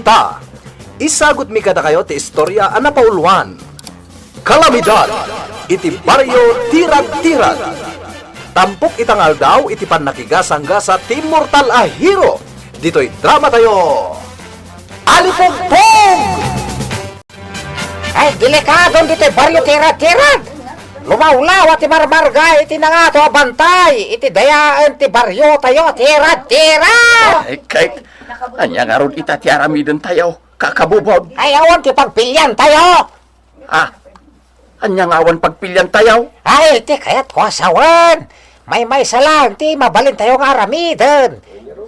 ita. Isagot mi kada kayo ti istorya ana pauluan. Kalamidad, iti baryo tirad-tirad. Tampok itangal daw iti pannakigasang-gasa ti mortal a hero. Dito'y drama tayo. Alipogpog! Ay, delikado dito'y baryo tirad-tirad. Lumawlaw at marmarga iti na nga to bantay. Iti dayaan ti baryo tayo tirad-tirad. Ay, kahit anya nga ron itatiaramidan tayo, kakabubod. Ay, awan ti pagpilyan tayo. Anya nga awan pagpilyan tayo. Ay, ti kaya't kwasawan. May salang ti mabalin tayo nga aramidan.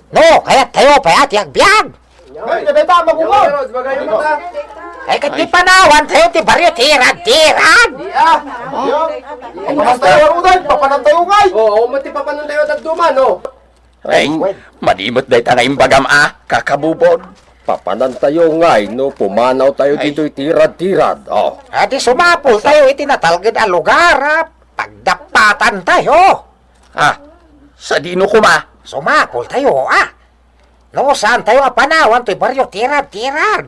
No, kaya't tayo payat yagbyag. Ay, kat di panawan tayo ti baryo tirad-tirad. Oo, mati papanantay o tagduman, no? Ay, madimot dahi tangayong bagam kakabubod. Papanantayo ngay, no? Pumanaw tayo dito'y tirad-tirad, oh. Adi sumapol tayo iti natalgid a lugar, pagdapatan tayo. Sa dino kuma. Sumapol tayo, No, saan tayo panawan to'y baryo tirad-tirad.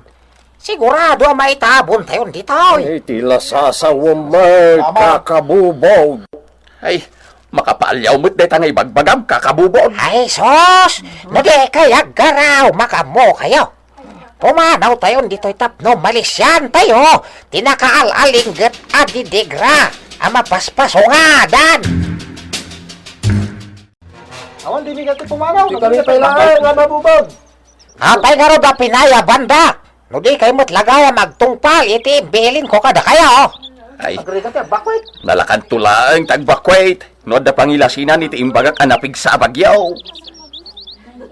Sigurado maitabon tayo dito. Ay, tila sasawang may kakabubog. Ay, makapaalyaw mo't dahi tangay bagbagam, kakabubod. Ay, sos! Nadi kaya garaw, makamo kayo. Pumanaw tayo dito'y tapno, malisyan tayo. Tinakaal-alinggat adidigra, ama paspasungadan. Awan, di mi gati pumanaw. Di kami kailangan nga mabubog. Apay nga ro da pinaya banda. No di kayo mo't lagaya magtungpal, iti bilin ko kada kayo. Ay, Agri ka tayo, bakwit. nalakan tulaang tagbakwait. No da pangilasinan iti imbagak anapig sa bagyaw.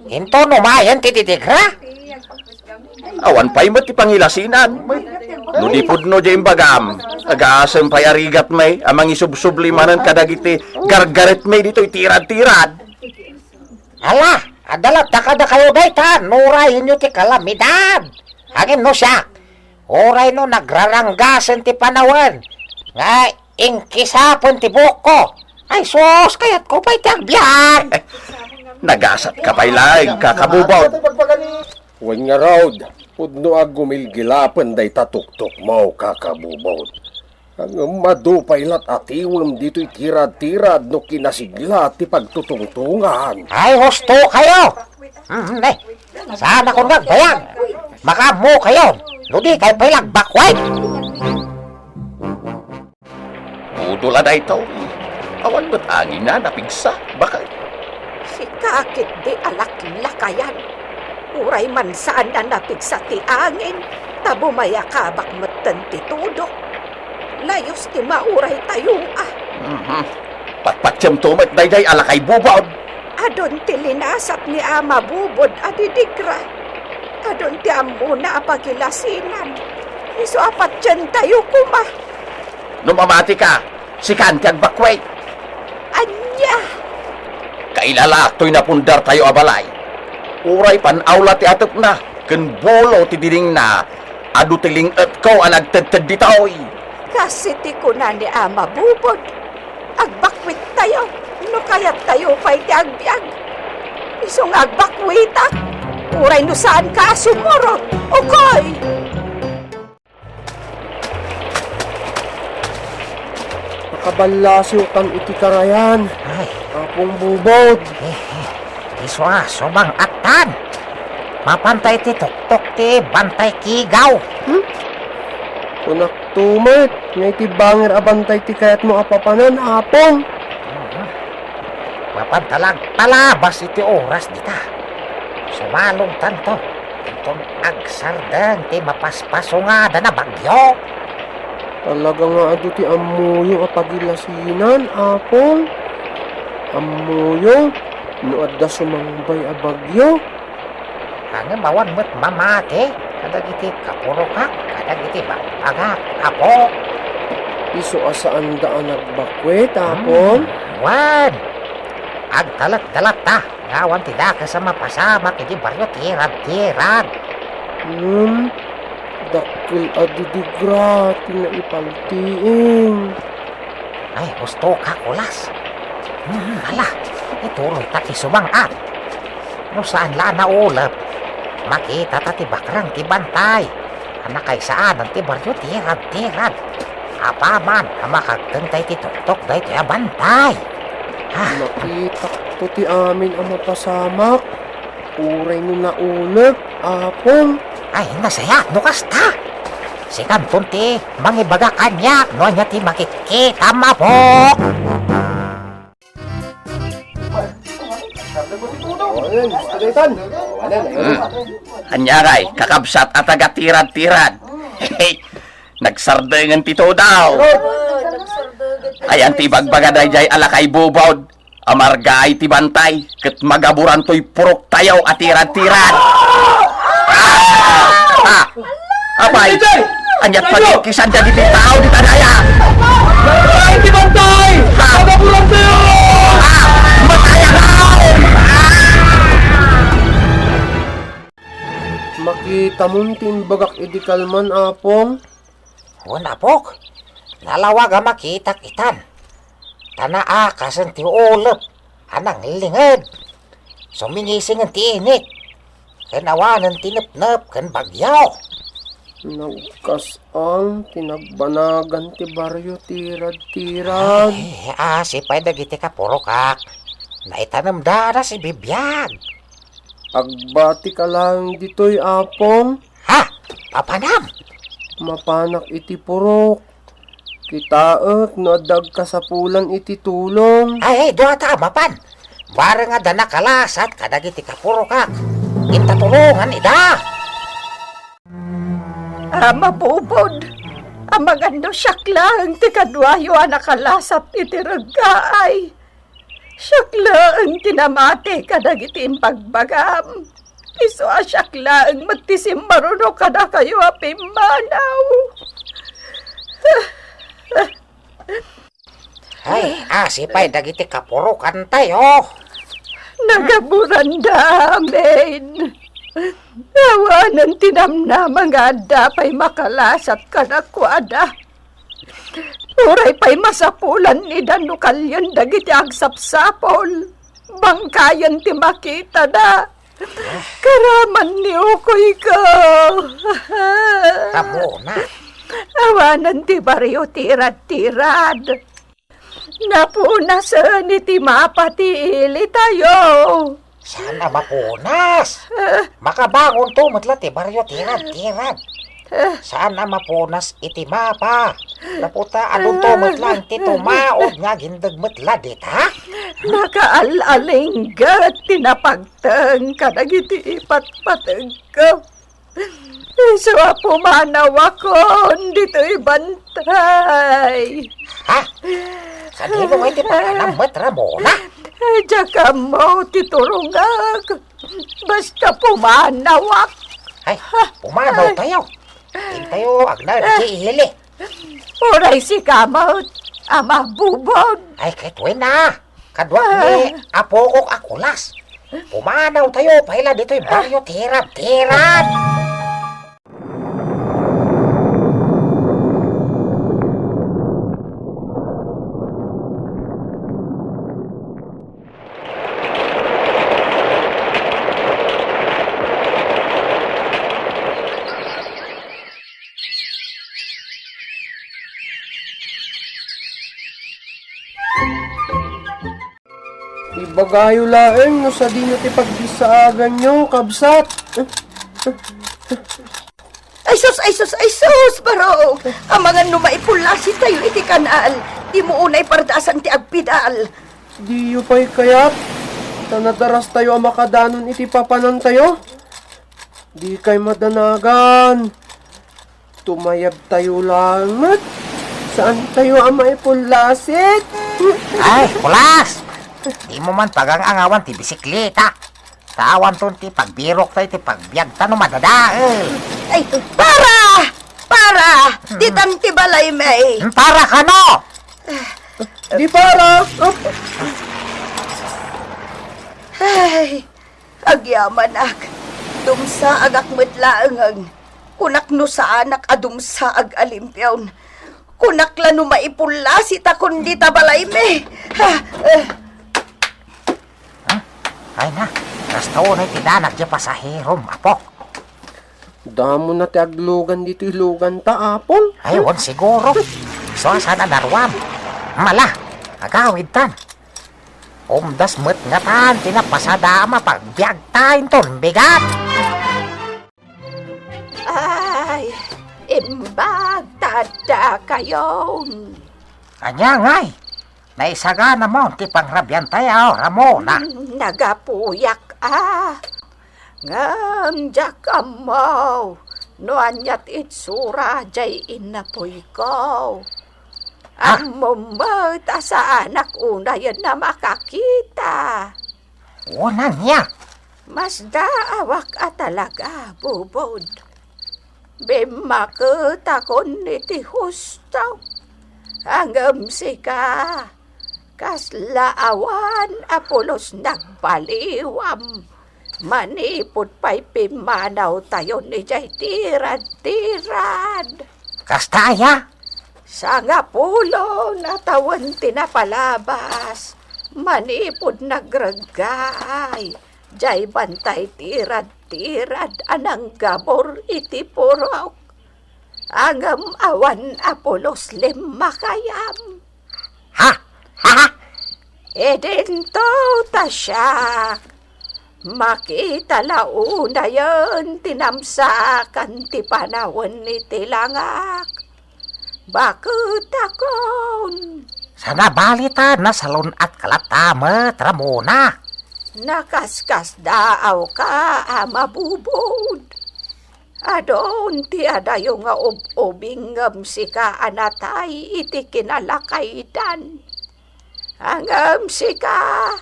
Hinto numayan ti didigra. Awan pa'y mo't ipangilasinan. No di pud no di imbagam. Agaasam pa'y arigat may, amang isubsublimanan kadagiti gargaret may dito'y tirad-tirad. Ala, adalat da kada kayo dayta, nurahin nyo ti kalamidad. Hangin no siya. Oray no nagraranggasan ti panawan. Nga ingkisapon ti buko. Ay sos, kaya't ko pa'y tagbiyan. Nagasat ka pa'y laing, kakabubod. Huwag nga raod, pudno ag gumilgilapan day tatuktok mo, kakabubod. Ang madupay lat atiwam dito'y tirad-tirad no kinasigla ti pagtutungtungan. Ay husto kayo. Sana kung nagbayag. Makamo kayo. Ludi kayo pa'y lagbakway. Udula na ito. Awan ba't angin na napigsa? Bakit? Si kakit di alak-lakayan. Uray man saan na napigsa ti angin. Tabumaya kabak matan ti tudok. Layos ti mauray tayong Patpatyam tumat dayday alakay bubod. Adon ti linasat ni ama bubod adidigra. Adon ti amuna apagilasinan. Iso apat dyan tayo kuma. Numamati ka, si Kanti agbakway. Anya! Kailala, to'y napundar tayo abalay. Uray panawla ti atop na, kenbolo ti dining na, adu tiling at ko ang nagtedted ditoy. Kasi ti kuna ni ama bubod. Agbakwit tayo. No kayat tayo pa'y ti agbiag. Isong agbakwita. Uray no saan ka sumuro. Okoy! Nakabalasiw kan iti karayan. Ay, Apong bubod. iswa subang atan. Mapantay ti tuktok ti bantay kigaw. Kunak tumat, nga iti banger abantay ti kayat mo apapanan apong. Mapantalag talabas iti oras dita. Sumalong tanto. Itong agsardang ti mapaspasungada na bagyo. Talaga nga ado ti amuyo apagilasinan apong. Amuyo, no adda sumangbay a bagyo. Hanggang mawan mo't mamate. Kadagiti kapurokak, kadagiti bagak, apo. Iso asaan daan nagbakwet apong. Wan! Agtalat-talat ta. Ngawan ti daka sa mapasama kiti baryo tirad-tirad. Dakil adidigra na ipaltiing. Ay, gusto ka kulas. Ala, ituloy ta ti sumang at. No saan la na ulap. makita ta ti bakrang ti bantay. Anak kay saan ang ti baryo tirad-tirad. Apaman, amakagtantay ti tuktok day ti bantay. Nakita to ti amin ang mapasamak. Uray no naunag, apong. Ay, nasaya, nukas ta. Si Kanton ti, mangibaga kanya, no niya ti makikita mapok. Anyagay, kakabsat at agatirad-tirad. Nagsardengan tito daw. Ayan ti bagbaga jay alakay bubawd. Amargay ti bantay. Ket magaburan to'y purok tayaw at tirad-tirad. Abay, anyat pagkikisan dyan iti tao di tanaya. Ay, ti bantay! Magaburan tayo! Mataya ka! Makita mo timbagak idikalman, apong. Wala pok, nalawag ang makita itan. Tanaa kasan ti ulap, anang lingad. Sumingising ang tiinik. Kanawanan tinap-nap kan bagyaw. Nagkasang tinagbanagan ti baryo tirad-tirad. Sipay dagiti ka puro kak. Naitanam dara si bibiyag. Agbati ka lang dito'y apong. Ha? Papanam? Mapanak iti purok. Kitaak no adag kasapulan iti tulong. Ay, doa ta, mapan. Bara nga dana kalasat kadagiti ka puro kak. Kita tulungan ida. Mabubod. Ang magando syaklang ti kadwayo nakalasap iti raggaay. Syaklang tinamati kadagiti pagbagam. Iso syaklang magtisim maruno kada kayo apimanaw. Ay, sipay dagiti kapurukan tayo. Nagaburan damin. Awanan tinamna mga dapay makalasat ka na kwada. Uray pa'y masapulan ni Danukalyan dagiti agsapsapol. Bangkayan ti makita na. Karaman ni Ukoy ko. Tamo na. Awanan ti baryo tirad-tirad. Napunas ni ti mapati ili tayo. Sana mapunas. Makabangon to matla ti baryo tirad-tirad. Sana mapunas iti mapa. Naputa anong to matla ti tumaod nga gindag matla dita. Nakaalalinggat tinapagtang kadagiti ipatpatag ko. So pumanaw ako dito'y bantay. Ha? Kanino mo iti panganambat Ramona? Diyan mo titurungag. Basta pumanawak. Ay, pumanaw tayo. Hintayo, agna di ihili. Uray si kamot. Ama bubod. Ay, ketwe na. Kadwak ni apokok akulas. Pumanaw tayo, paila dito'y baryo tirad-tirad. Ibagayo laeng no sa di nyo ti pagbisaagan nyo, kabsat. Ay sus, barog! Ang mga numaipulasi tayo iti kanal. Di mo unay pardasan ti agpidal. Di yu pa'y kayat. Tanadaras tayo ang makadanon iti papanan tayo. Di kay madanagan. Tumayab tayo langat. Saan tayo ang maipulasit? Ay, kulas! Di mo man pagang-angawan ti bisikleta. Tawan ton ti pagbirok tayo ti pagbiag tanong madadael. Ay, para! Ditang ti balay may. Para ka no! Di para! Ay, agyaman ak. Dumsa agak metlaengang. Kunak no sa anak adumsa ag alimpyawn. Kunak la no maipulasi ta kundi ta balay may. Ay na, kastaw na ti danak di pasahirom, apok. Damo na ti aglugan dito ilugan ta, Apol. Ayun, siguro. So, sana narwam. Mala, agawid tan. Umdas met nga tan, tinapasadama pagbiag tayo ton, bigat. Ay, imbag tada kayo. Kanya ngay, naisaga na mo, ti pangrabyan tayo, Ramona. Nagapuyak Ngamjak amaw, no anyat itsura jay inapoy ko. Amumot sa anak una yan na makakita. Una niya. Mas daawak talaga, bubod. Bimakita ko niti hustaw. Hanggang sika, kaslaawan apulos nagbaliwam. Manipod pa'y pimanaw tayo ni jay tirad-tirad. Kastaya. Sa nga pulo natawan tinapalabas, manipod nagragay, jay bantay tirad-tirad anang gabor iti purok. Angam awan apulos lima kayam. Ha? Ha? Edento tasyak. Makita launa yan tinamsakan ti panawan ni tilangak. Bakit akon? Sana balita na salon at kalatamet, Ramona. Nakaskas daaw ka, mabubod. Adon ti adayo nga ubingam si ka anatay iti kinalakaidan. Angam si ka,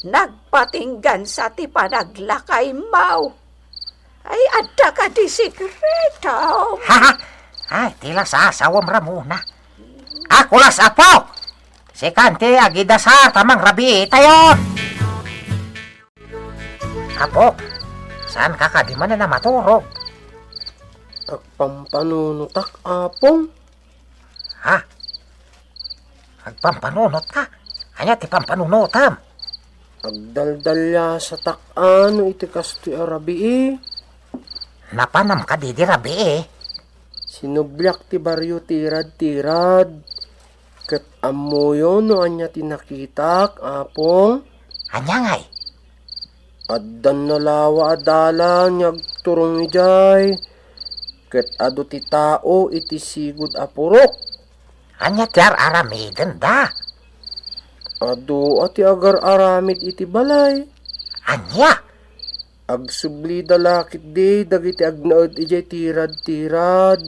nagpatinggan sa ti panaglakay mau. Ay adda ka di sikreto. Ha? Ay, tila sa asawam, Ramona. Ako las apo. Si Kante agida sa tamang rabi tayo. Apo, saan ka di man na maturog? Agpampanunutak, Apong. Ha? Agpampanunot ka? Anya ti pampanunotam? Agdaldalya sa takano iti kastoy arabi. Napanam ka di rabi eh. Sinublyak ti baryo tirad-tirad. Ket amoyo no anya tinakitak, Apong. Anya ngay? Addan nalawa adala nyag turong ijay. Ket ado ti tao iti sigud apurok. Anya tiar aramiden da. Ado ati agar aramid iti balay. Anya? Agsubli dalakit di dagiti agnaod ijay tirad-tirad.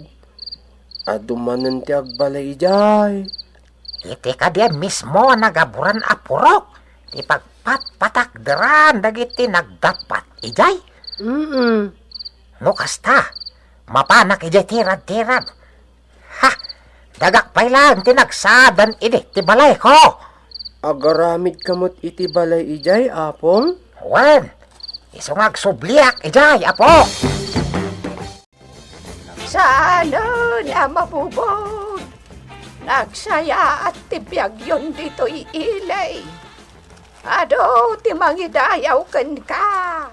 Ado manen ti agbalay ijay. Iti ka diyan mismo nagaburan apurok. Ti pagpat-patakderan dagiti nagdapat ijay. No kasta, mapanak ijay tirad-tirad. Ha, dagak pay lang tinagsadan ini ti balay ko. Agaramid kamot iti balay ijay, Apong? Wen, isungag subliak ijay, apo. Sana na mabubod. Nagsaya at tibiyag yun dito'y ilay. Ado, timangidayaw kan ka.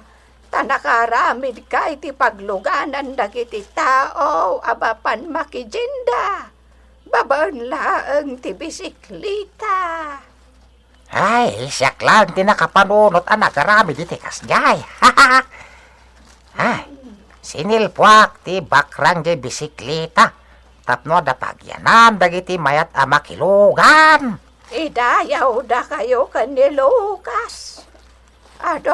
Tanakaramid ka iti pagluganan dagiti tao, abapan makijinda. Babaan laang ti bisiklita. Ay, siyak lang tinakapanunot anak karami diti kasjay. Ay, sinilpuak ti bakrang di bisikleta. Tapno da pagyanan dagiti mayat amakilugan. Idayaw da kayo kanilukas. Ado,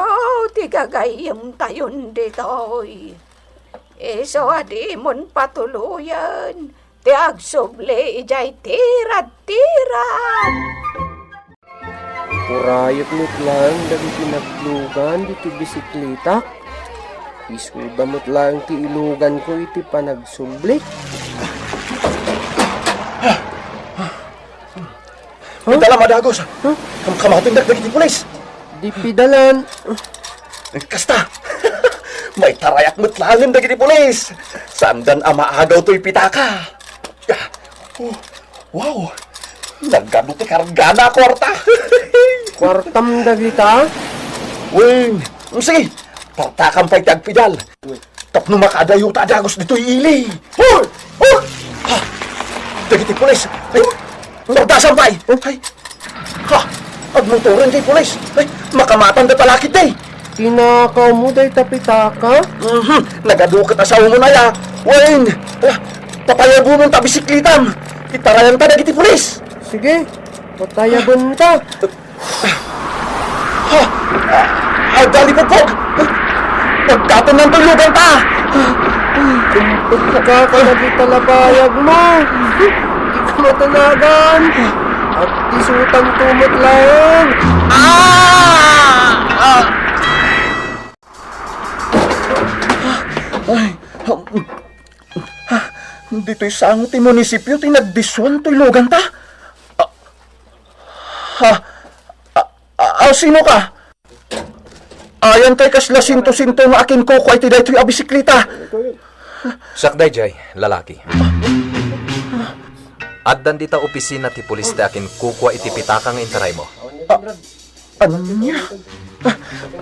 tigagayim tayon ditoy. Iso adimon patuluyan. Ti agsuble ijay tirad-tirad. Kurayot mo't lang dagiti naglugan diti bisiklita. Isudamot lang ti ilugan ko iti panagsublik. Dala madagos. Kamatundak dagiti pulis. Di pidalan. Kasta. May tarayak mutlangan dagiti pulis. Sandan amaagaw to'y pitaka. Wow. Nagano ti kargana kwarta. Kwartam dagita. Wing. Sige. Partakang pa'y tagpidal. Tapno makadayo ta dagos dito ili. Hoy! Hoy! Ha! Dagiti pulis. Ay! Sordasan pa Ay! Ha! Agmotoran kay pulis. Ay! Makamatan da palakit day. Tinakaw mo day tapitaka? Nagadukat asawa mo na ya. Wain! Papayago mong tabisiklitam. Itarayan ta dagiti pulis. Sige, patayagon ka. Dali po. Pagkatan ng tulugan ta. Pagkakalagi talabayag mo. Di ka matanagan. At isutan tumot lang. Dito'y sangot ti munisipyo, ti nagdiswan to'y lugan ta. Sino ka? Ayan tay kasla sinto-sinto nga akin ko ay ti dayto'y abisiklita. Sakday jay, lalaki. Addan dita opisina ti pulis ti akin kukwa iti pitaka nga intaray mo. Ano niya?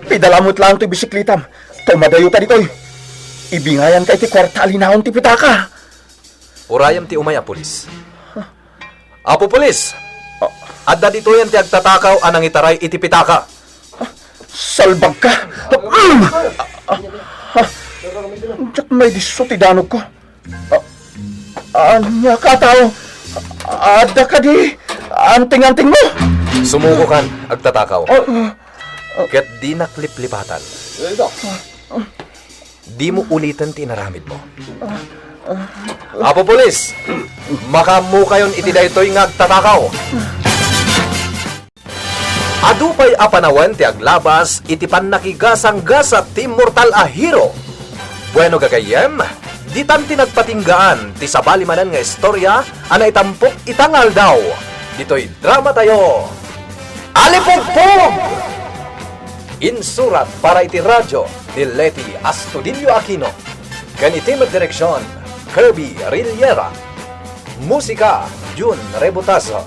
Pidalamot lang to'y bisiklitam. Tumadayo ta dito'y. Ibingayan kay ti kwartalinahon ti pitaka. Urayam ti umaya pulis. Apo pulis! Adda dito yan ti agtatakaw anang itaray iti pitaka. Salbag ka! Diyak may diso ti danog ko. Anya ka tao? Ada ka di? Anting-anting mo? Sumuko kan, agtatakaw. Ket di nakliplipatan. Di mo ulitan ti naramid mo. Apo pulis! Makamu kayon iti daytoy nga agtatakaw. Adupay apanawan ti aglabas iti pannakigasang-gasa ti mortal a hero. Bueno gagayem, di tan tinagpatinggaan ti sabalimanan nga istorya ana itampok itangal daw. Dito'y drama tayo. Alipugpug! Insurat para iti radyo ni Leti Astudillo Aquino. Ganiti magdireksyon, Kirby Rillera. Musika, Jun Rebutazo.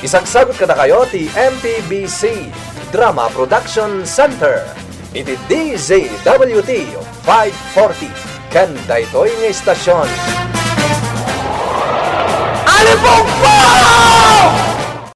Isagsagot kada kayo ti MPBC Drama Production Center. Iti DZWT 540. Ken daytoy nga istasyon. Alipugpug!